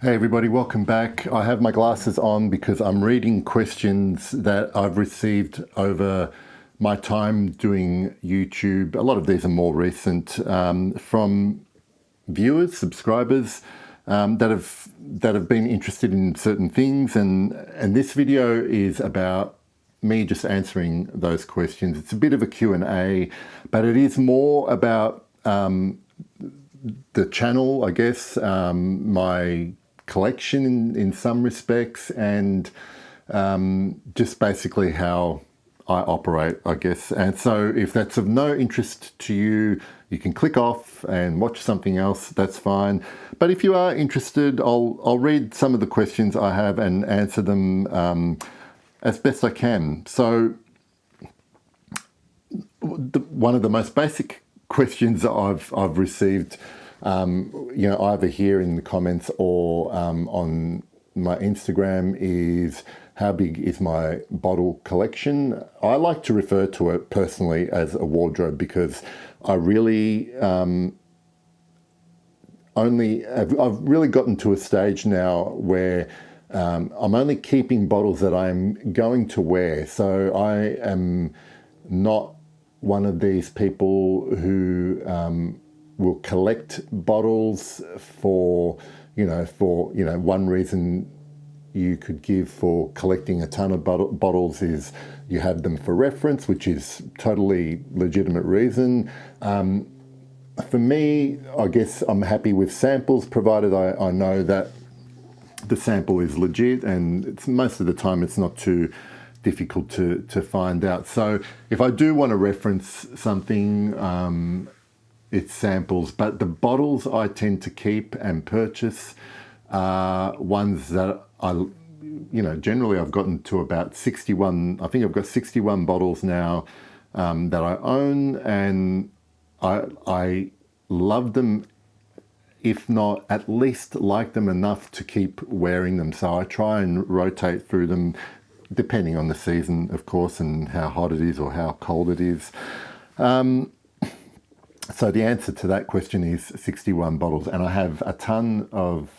Hey everybody, welcome back. I have my glasses on because I'm reading questions that I've received over my time doing YouTube. A lot of these are more recent, from viewers, subscribers, that have been interested in certain things, and this video is about me just answering those questions. It's a bit of a Q&A, but it is more about the channel, I guess, my collection in some respects, and just basically how I operate, I guess. And so if that's of no interest to you, you can click off and watch something else, that's fine. But if you are interested, I'll read some of the questions I have and answer them as best I can. So one of the most basic questions that I've received, either here in the comments or on my Instagram, is how big is my bottle collection? I like to refer to it personally as a wardrobe because I really I've really gotten to a stage now where I'm only keeping bottles that I'm going to wear. So I am not one of these people who will collect bottles for one reason you could give for collecting a ton of bottles is you have them for reference, which is totally legitimate reason. For me, I guess I'm happy with samples, provided I know that the sample is legit, and most of the time it's not too difficult to find out. So if I do want to reference something, it's samples, but the bottles I tend to keep and purchase are ones that generally I've gotten to about 61. I think I've got 61 bottles now that I own, and I love them, if not at least like them enough to keep wearing them. So I try and rotate through them depending on the season, of course, and how hot it is or how cold it is. So the answer to that question is 61 bottles, and I have a ton of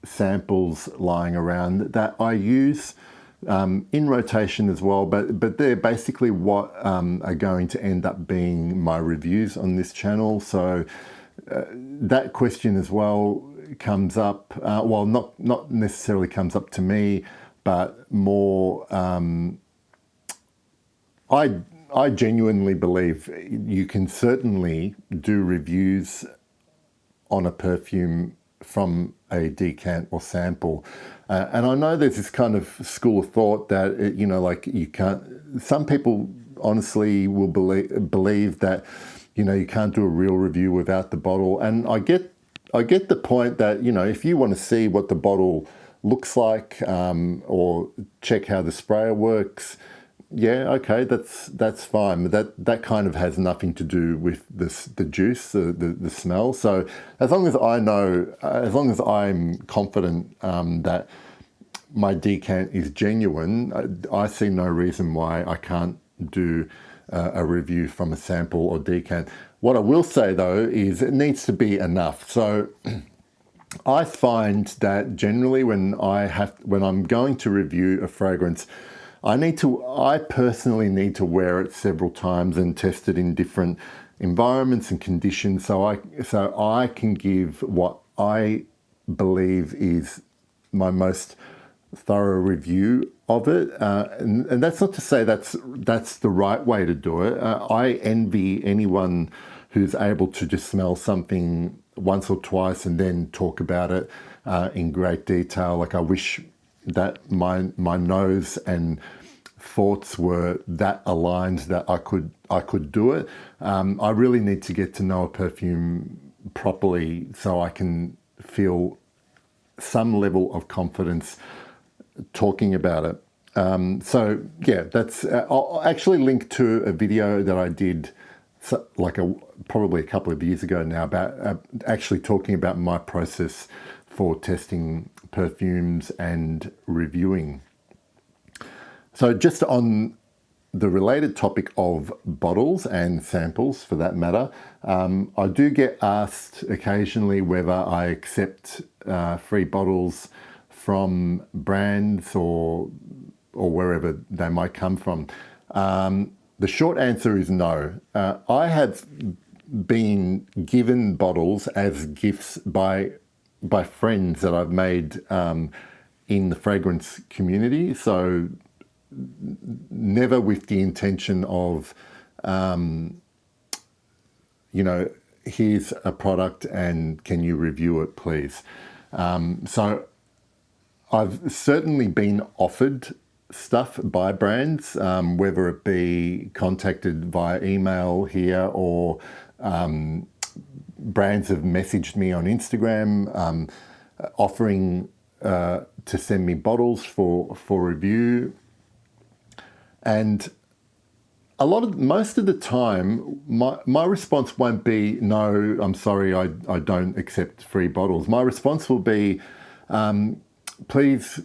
samples lying around that I use in rotation as well, but they're basically what are going to end up being my reviews on this channel. So that question as well comes up, well, not necessarily comes up to me, but more I genuinely believe you can certainly do reviews on a perfume from a decant or sample. And I know there's this kind of school of thought that, you can't, some people honestly will believe that, you can't do a real review without the bottle. And I get the point that, if you want to see what the bottle looks like, or check how the sprayer works, yeah, okay, that's fine. But that kind of has nothing to do with the juice, the smell. So as long as I know, as long as I'm confident that my decant is genuine, I see no reason why I can't do a review from a sample or decant. What I will say though is it needs to be enough. So I find that generally when I'm going to review a fragrance, I personally need to wear it several times and test it in different environments and conditions, so I can give what I believe is my most thorough review of it. And that's not to say that's the right way to do it. I envy anyone who's able to just smell something once or twice and then talk about it in great detail. Like, I wish that my nose and thoughts were that aligned that I could do it. I really need to get to know a perfume properly so I can feel some level of confidence talking about it. So yeah, that's I'll actually link to a video that I did probably a couple of years ago now about actually talking about my process for testing perfumes and reviewing. So just on the related topic of bottles and samples, for that matter, I do get asked occasionally whether I accept free bottles from brands or wherever they might come from. The short answer is no. I have been given bottles as gifts by friends that I've made in the fragrance community. So never with the intention of, here's a product and can you review it, please? So I've certainly been offered stuff by brands, whether it be contacted via email here or brands have messaged me on Instagram offering to send me bottles for review. And most of the time, my response won't be, no, I'm sorry, I don't accept free bottles. My response will be, please,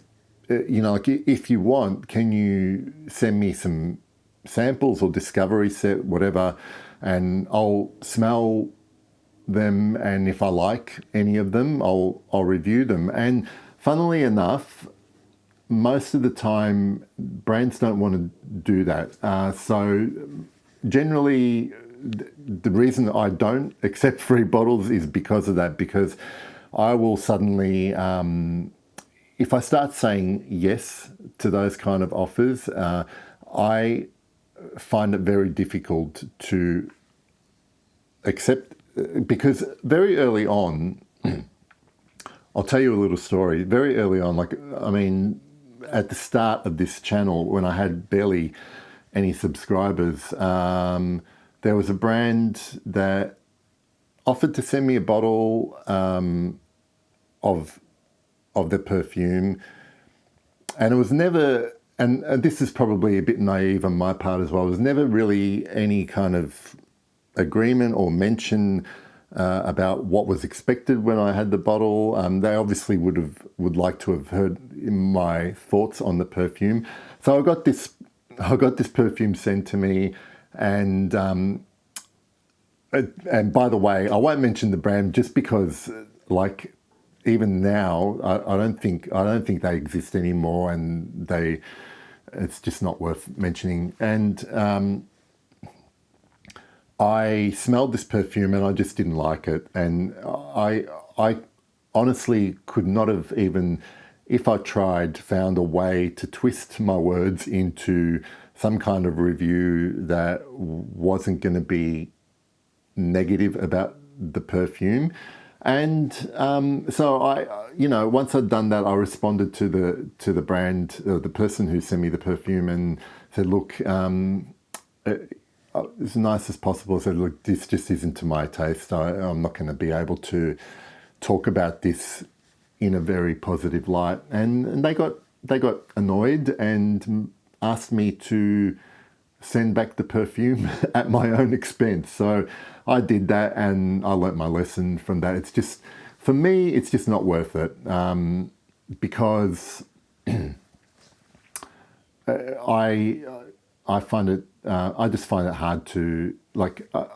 if you want, can you send me some samples or discovery set, whatever, and I'll smell them, and if I like any of them, I'll review them. And funnily enough, most of the time, brands don't want to do that. So generally, the reason I don't accept free bottles is because of that, because I will suddenly, if I start saying yes to those kind of offers, I find it very difficult to accept, because very early on, I'll tell you a little story. Very early on, at the start of this channel, when I had barely any subscribers, there was a brand that offered to send me a bottle of their perfume, and it was never, and this is probably a bit naive on my part as well, there was never really any kind of agreement or mention about what was expected when I had the bottle. They obviously would like to have heard my thoughts on the perfume. So I got this perfume sent to me, and by the way, I won't mention the brand just because, even now, I don't think they exist anymore, and it's just not worth mentioning. And I smelled this perfume and I just didn't like it. And I honestly could not have, even if I tried, found a way to twist my words into some kind of review that wasn't going to be negative about the perfume. And so once I'd done that, I responded to the brand, the person who sent me the perfume, and said, look, as nice as possible, I said, look, this just isn't to my taste. I'm not going to be able to talk about this in a very positive light. And they got annoyed and asked me to send back the perfume at my own expense. So I did that, and I learnt my lesson from that. It's just, for me, it's just not worth it, because I find it, I just find it hard to,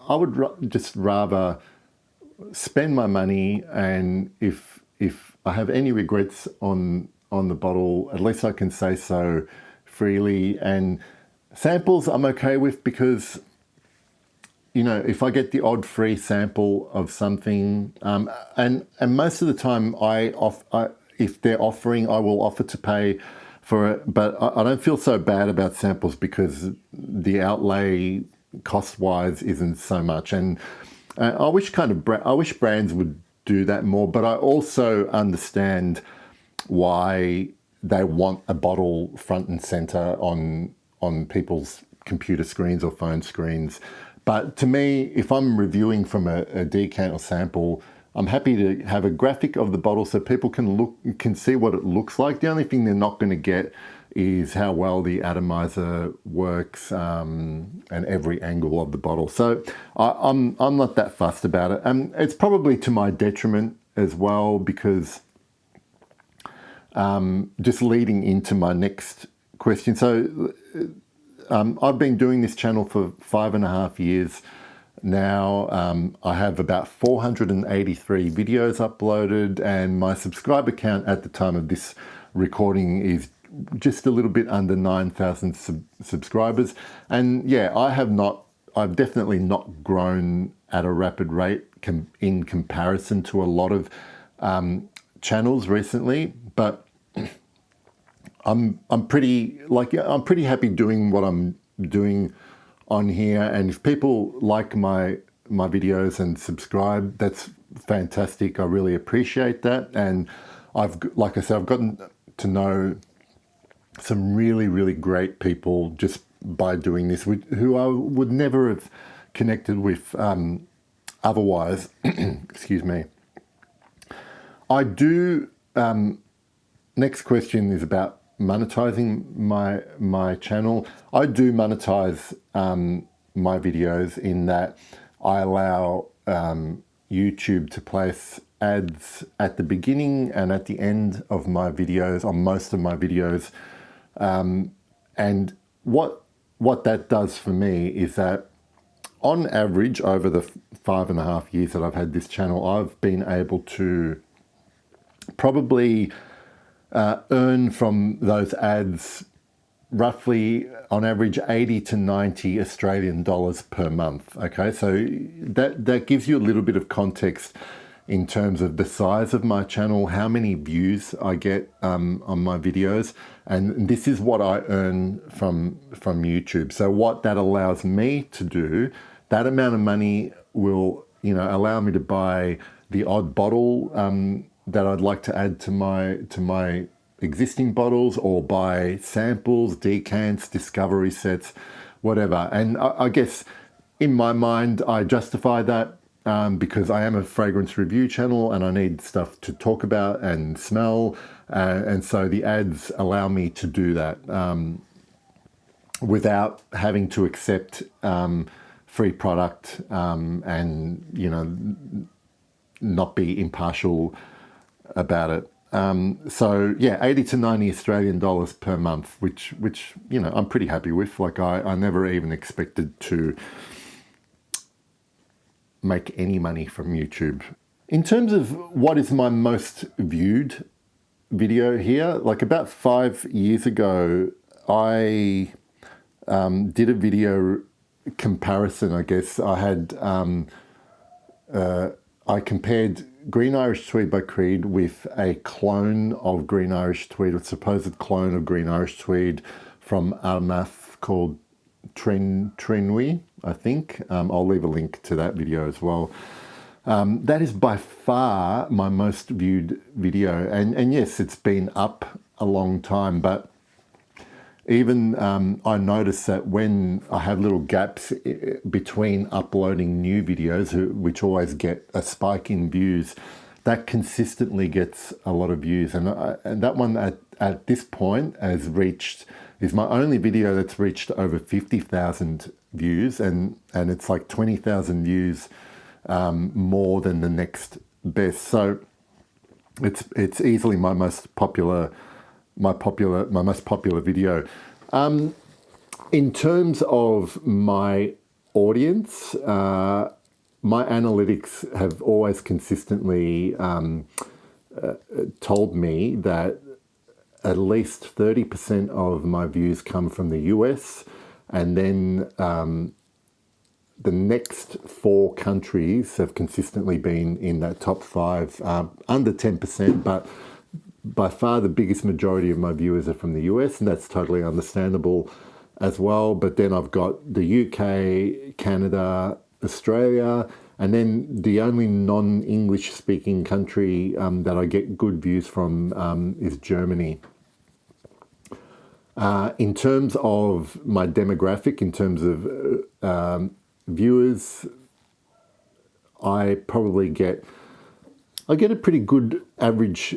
I would just rather spend my money, and if I have any regrets on the bottle, at least I can say so freely. And samples I'm okay with, because if I get the odd free sample of something, and most of the time if they're offering, I will offer to pay for it, but I don't feel so bad about samples because the outlay cost-wise isn't so much. And I wish brands would do that more, but I also understand why they want a bottle front and center on people's computer screens or phone screens. But to me, if I'm reviewing from a decant or sample, I'm happy to have a graphic of the bottle so people can see what it looks like. The only thing they're not going to get is how well the atomizer works, and every angle of the bottle. So I'm not that fussed about it. It's probably to my detriment as well, because just leading into my next question. So I've been doing this channel for 5.5 years now. I have about 483 videos uploaded, and my subscriber count at the time of this recording is just a little bit under 9,000 subscribers. And yeah, I've definitely not grown at a rapid rate in comparison to a lot of channels recently, but I'm pretty happy doing what I'm doing on here. And if people like my videos and subscribe, that's fantastic. I really appreciate that. And like I said, I've gotten to know some really, really great people just by doing this, who I would never have connected with otherwise. Excuse me. I do. Next question is about monetizing my channel. I do monetize my videos in that I allow YouTube to place ads at the beginning and at the end of my videos, on most of my videos. And what that does for me is that on average, over the 5.5 years that I've had this channel, I've been able to probably earn from those ads roughly on average 80 to 90 Australian dollars per month. Okay, so that gives you a little bit of context in terms of the size of my channel, how many views I get on my videos, and this is what I earn from YouTube. So what that allows me to do, that amount of money will, allow me to buy the odd bottle that I'd like to add to my existing bottles, or buy samples, decants, discovery sets, whatever. And I guess in my mind, I justify that because I am a fragrance review channel and I need stuff to talk about and smell. And so the ads allow me to do that without having to accept free product and, not be impartial about it. So yeah, 80 to 90 Australian dollars per month, which I'm pretty happy with. Like I never even expected to make any money from YouTube. In terms of what is my most viewed video here, like about 5 years ago, I did a video comparison, I guess. I had I compared Green Irish Tweed by Creed with a clone of Green Irish Tweed, a supposed clone of Green Irish Tweed from Armagh called Trinwy, I think. I'll leave a link to that video as well. That is by far my most viewed video. And yes, it's been up a long time, but even I notice that when I have little gaps between uploading new videos, which always get a spike in views, that consistently gets a lot of views. And that one at this point is my only video that's reached over 50,000 views, and it's like 20,000 views more than the next best. So it's easily my most popular video. In terms of my audience, my analytics have always consistently told me that at least 30% of my views come from the US, and then the next 4 countries have consistently been in that top 5, under 10%, but by far the biggest majority of my viewers are from the US, and that's totally understandable as well. But then I've got the UK, Canada, Australia, and then the only non-English speaking country that I get good views from is Germany. In terms of my demographic, in terms of viewers, I get a pretty good average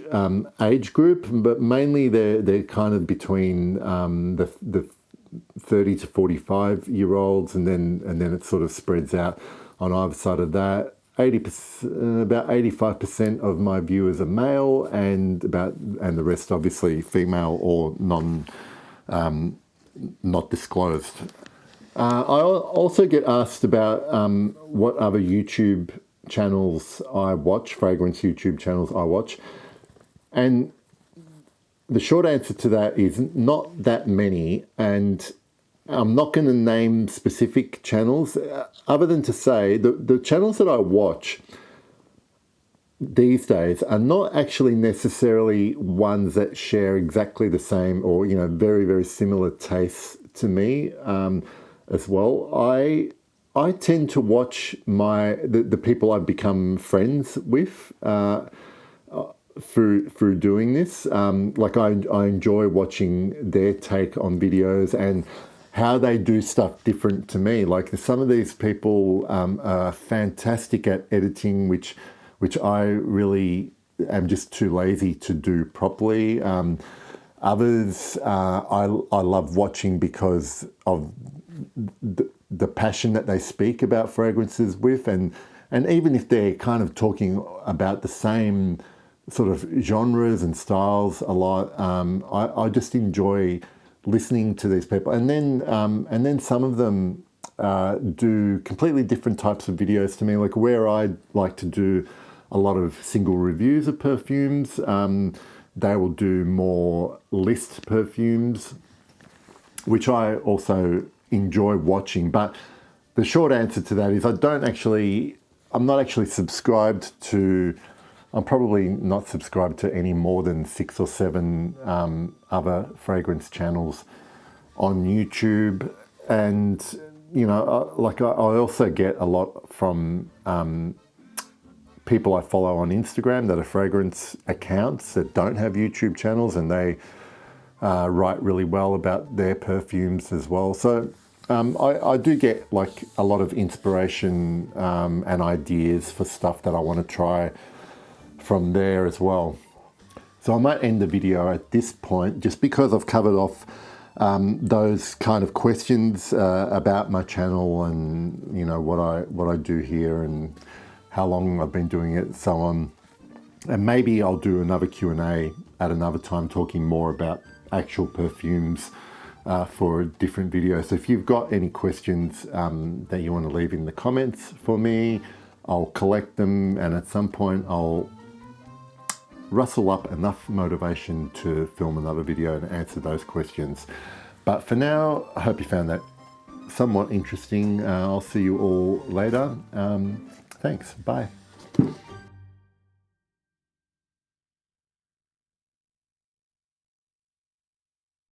age group, but mainly they're kind of between the 30 to 45 year olds, and then it sort of spreads out on either side of that. About 85% of my viewers are male, and the rest obviously female or not disclosed. I also get asked about what other YouTube channels I watch, fragrance YouTube channels I watch. And the short answer to that is not that many. And I'm not going to name specific channels other than to say the channels that I watch these days are not actually necessarily ones that share exactly the same or, you know, very, very similar tastes to me as well. I tend to watch the people I've become friends with through doing this. Like I enjoy watching their take on videos and how they do stuff different to me. Like some of these people are fantastic at editing, which I really am just too lazy to do properly. Others I love watching because of the passion that they speak about fragrances with, and even if they're kind of talking about the same sort of genres and styles a lot, I just enjoy listening to these people. And then some of them do completely different types of videos to me, like where I like to do a lot of single reviews of perfumes. They will do more list perfumes, which I also enjoy watching. But the short answer to that is I'm not actually subscribed to, I'm probably not subscribed to any more than 6 or 7 other fragrance channels on YouTube. And, you know, I also get a lot from people I follow on Instagram that are fragrance accounts that don't have YouTube channels, and they write really well about their perfumes as well. So I do get like a lot of inspiration and ideas for stuff that I want to try from there as well. So I might end the video at this point, just because I've covered off those kind of questions about my channel and, you know, what I do here and how long I've been doing it, so on. And maybe I'll do another Q&A at another time talking more about actual perfumes for a different video. So if you've got any questions that you want to leave in the comments for me, I'll collect them, and at some point I'll rustle up enough motivation to film another video and answer those questions. But for now, I hope you found that somewhat interesting. I'll see you all later. Thanks. Bye.